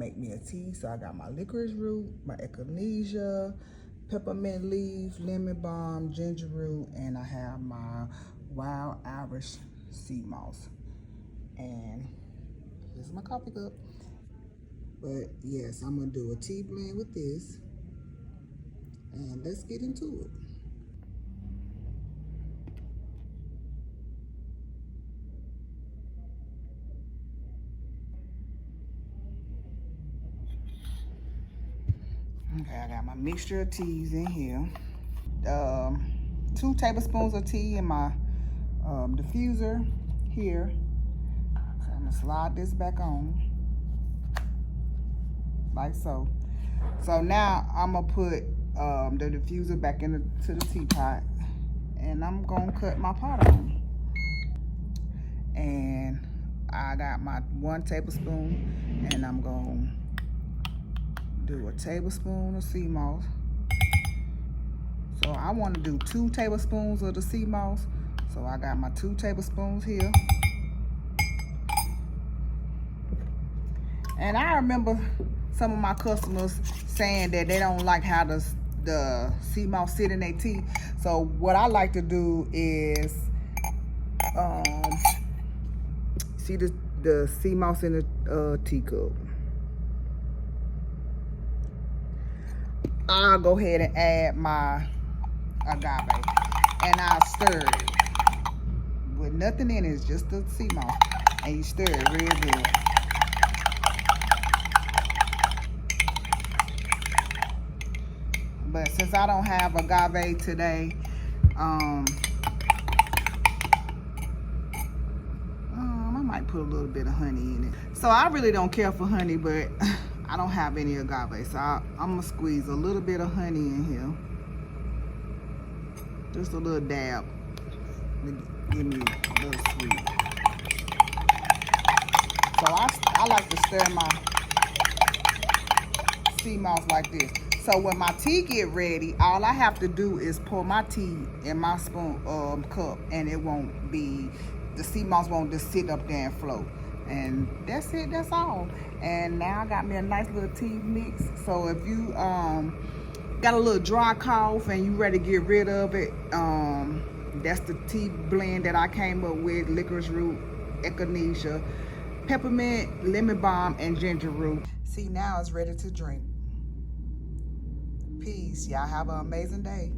make me a tea. So I got my licorice root, my echinacea, peppermint leaf, lemon balm, ginger root, and I have my wild Irish sea moss. And here's my coffee cup. But yes, I'm gonna do a tea blend with this, and let's get into it. Okay, I got my mixture of teas in here. 2 tablespoons of tea in my diffuser here. So I'm gonna slide this back on, like so. So now I'm gonna put the diffuser back into the teapot, and I'm gonna cut my pot on. And I got my 1 tablespoon, and I'm gonna do a tablespoon of sea moss. So I want to do 2 tablespoons of the sea moss. So I got my 2 tablespoons here. And I remember some of my customers saying that they don't like how the sea moss sit in their tea. So what I like to do is, see the sea moss in the teacup. I'll go ahead and add my agave, and I'll stir it with nothing in it. It's just the sea moss, and you stir it real good. But since I don't have agave today, I might put a little bit of honey in it. So I really don't care for honey, but I don't have any agave, so I'm gonna squeeze a little bit of honey in here. Just a little dab. Give me a little sweet. So I like to stir my sea moss like this. So when my tea get ready, all I have to do is pour my tea in my spoon cup, and it won't be, the sea moss won't just sit up there and float. And that's it, that's all. And now I got me a nice little tea mix. So if you got a little dry cough and you ready to get rid of it, that's the tea blend that I came up with: licorice root, echinacea, peppermint, lemon balm, and ginger root. See, now it's ready to drink. Peace. Y'all have an amazing day.